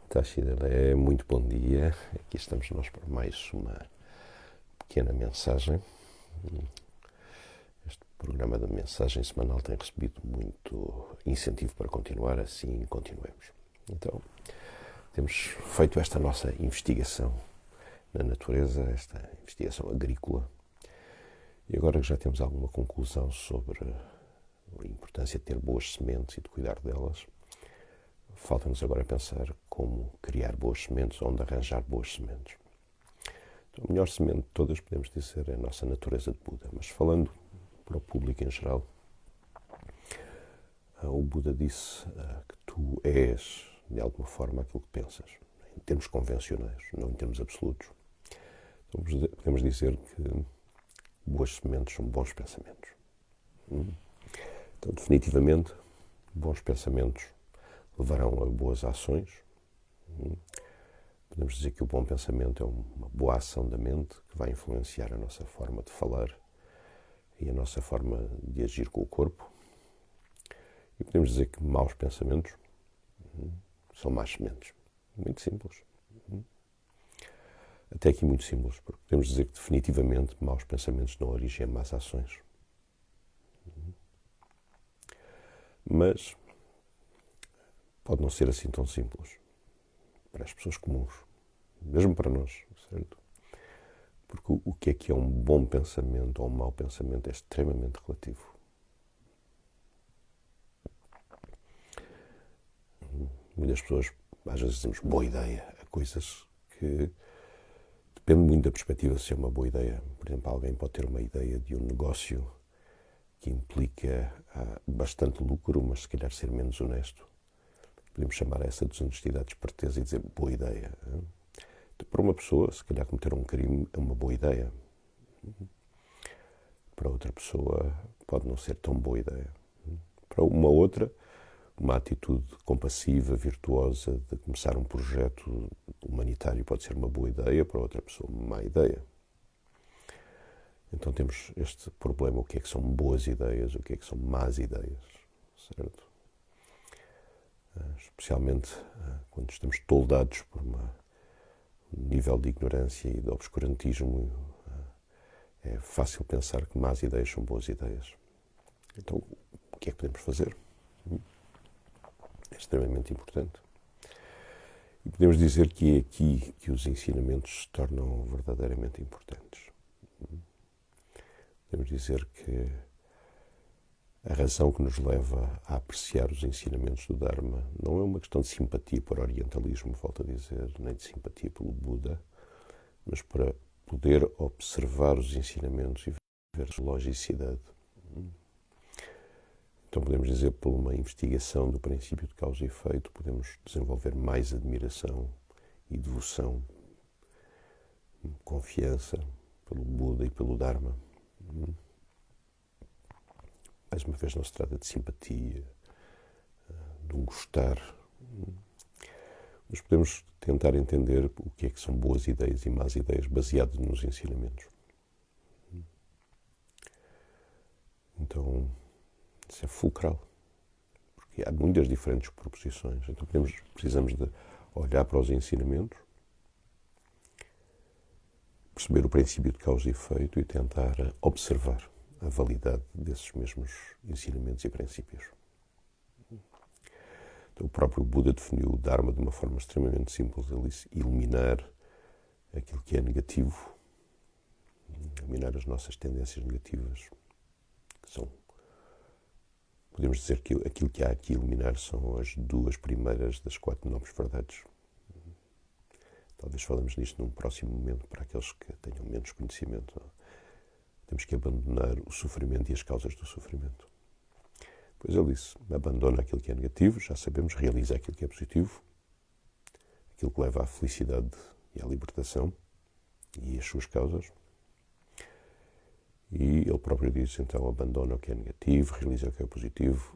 Taxidele, muito bom dia. Aqui estamos nós para mais uma pequena mensagem. Este programa da mensagem semanal tem recebido muito incentivo para continuar, assim continuemos. Então, temos feito esta nossa investigação na natureza, esta investigação agrícola, e agora que já temos alguma conclusão sobre a importância de ter boas sementes e de cuidar delas, falta-nos agora pensar como criar boas sementes, onde arranjar boas sementes. Então, a melhor semente de todas, podemos dizer, é a nossa natureza de Buda. Mas falando para o público em geral, o Buda disse que tu és, de alguma forma, aquilo que pensas, em termos convencionais, não em termos absolutos. Então, podemos dizer que boas sementes são bons pensamentos. Então, definitivamente, bons pensamentos levarão a boas ações. Podemos dizer que o bom pensamento é uma boa ação da mente que vai influenciar a nossa forma de falar e a nossa forma de agir com o corpo. E podemos dizer que maus pensamentos são más sementes. Muito simples. Até aqui muito simples, porque podemos dizer que definitivamente maus pensamentos dão origem a más ações. Mas pode não ser assim tão simples para as pessoas comuns, mesmo para nós, certo? Porque o que é um bom pensamento ou um mau pensamento é extremamente relativo. Muitas pessoas, às vezes, dizemos boa ideia a coisas que depende muito da perspectiva se é uma boa ideia. Por exemplo, alguém pode ter uma ideia de um negócio que implica bastante lucro, mas se calhar ser menos honesto. Podemos chamar essa desonestidade de esperteza e dizer boa ideia. Para uma pessoa, se calhar cometer um crime é uma boa ideia. Para outra pessoa pode não ser tão boa ideia. Para uma outra, uma atitude compassiva, virtuosa de começar um projeto humanitário pode ser uma boa ideia, para outra pessoa uma má ideia. Então temos este problema, o que é que são boas ideias, o que é que são más ideias, certo? Especialmente quando estamos toldados por um nível de ignorância e de obscurantismo, é fácil pensar que más ideias são boas ideias. Então, o que é que podemos fazer? É extremamente importante. E podemos dizer que é aqui que os ensinamentos se tornam verdadeiramente importantes. Podemos dizer que a razão que nos leva a apreciar os ensinamentos do Dharma não é uma questão de simpatia para o orientalismo, volto a dizer, nem de simpatia pelo Buda, mas para poder observar os ensinamentos e ver a sua logicidade. Então podemos dizer, por uma investigação do princípio de causa e efeito, podemos desenvolver mais admiração e devoção, confiança pelo Buda e pelo Dharma. Mais uma vez, não se trata de simpatia, de um gostar. Mas podemos tentar entender o que é que são boas ideias e más ideias baseadas nos ensinamentos. Então, isso é fulcral, porque há muitas diferentes proposições. Então precisamos de olhar para os ensinamentos, perceber o princípio de causa e efeito e tentar observar a validade desses mesmos ensinamentos e princípios. Então, o próprio Buda definiu o Dharma de uma forma extremamente simples. Ele disse eliminar aquilo que é negativo, eliminar as nossas tendências negativas, que são, podemos dizer que aquilo que há aqui a eliminar são as duas primeiras das 4 nobres verdades. Talvez falemos nisto num próximo momento para aqueles que tenham menos conhecimento. Temos que abandonar o sofrimento e as causas do sofrimento. Pois ele disse, abandona aquilo que é negativo, já sabemos, realiza aquilo que é positivo, aquilo que leva à felicidade e à libertação e as suas causas. E ele próprio disse, então, abandona o que é negativo, realiza o que é positivo,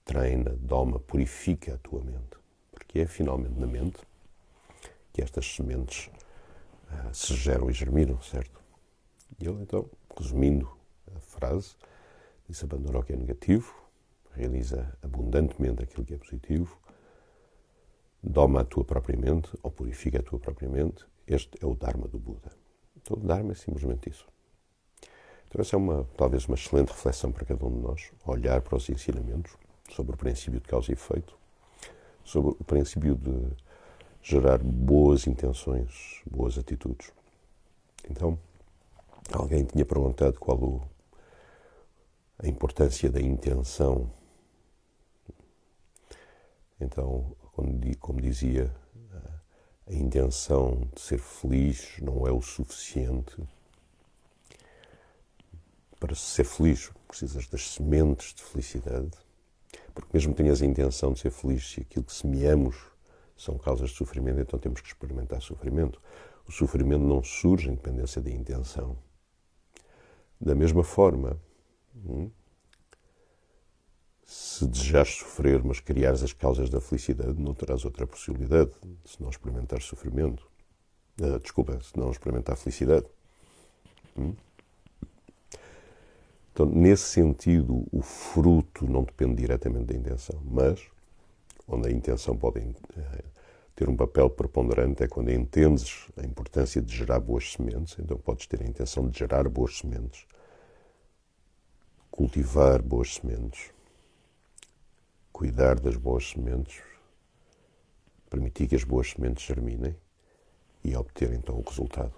treina, doma, purifica a tua mente. Porque é finalmente na mente que estas sementes se geram e germinam, certo? E ele, então, resumindo a frase, disse, abandona o que é negativo, realiza abundantemente aquilo que é positivo, doma a tua própria mente ou purifica a tua própria mente. Este é o Dharma do Buda. Então o Dharma é simplesmente isso. Então essa é talvez uma excelente reflexão para cada um de nós, olhar para os ensinamentos sobre o princípio de causa e efeito, sobre o princípio de gerar boas intenções, boas atitudes. Então, alguém tinha perguntado qual a importância da intenção. Então, como dizia, a intenção de ser feliz não é o suficiente. Para ser feliz, precisas das sementes de felicidade, porque mesmo que tenhas a intenção de ser feliz, se aquilo que semeamos são causas de sofrimento, então temos que experimentar sofrimento. O sofrimento não surge em dependência da intenção. Da mesma forma, se desejares sofrer, mas criares as causas da felicidade, não terás outra possibilidade se não experimentar sofrimento. Se não experimentar felicidade. Então, nesse sentido, o fruto não depende diretamente da intenção, mas onde a intenção pode ter um papel preponderante é quando entendes a importância de gerar boas sementes. Então podes ter a intenção de gerar boas sementes, cultivar boas sementes, cuidar das boas sementes, permitir que as boas sementes germinem e obter então o resultado.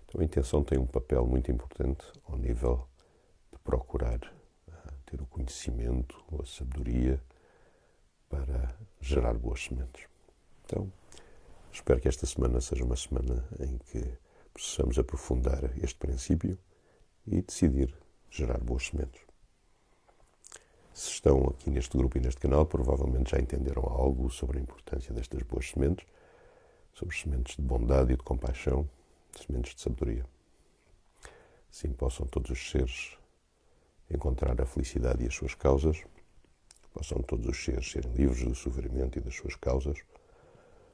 Então a intenção tem um papel muito importante ao nível de procurar ter o conhecimento ou a sabedoria para gerar boas sementes. Então, espero que esta semana seja uma semana em que possamos aprofundar este princípio e decidir gerar boas sementes. Se estão aqui neste grupo e neste canal, provavelmente já entenderam algo sobre a importância destas boas sementes, sobre sementes de bondade e de compaixão, sementes de sabedoria. Assim possam todos os seres encontrar a felicidade e as suas causas, possam todos os seres serem livres do sofrimento e das suas causas,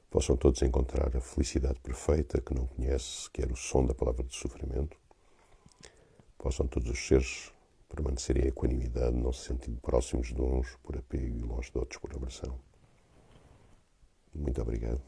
possam todos encontrar a felicidade perfeita que não conhece sequer o som da palavra de sofrimento, possam todos os seres permanecerem em equanimidade, não se sentindo próximos de uns por apego e longe de outros por aversão. Muito obrigado.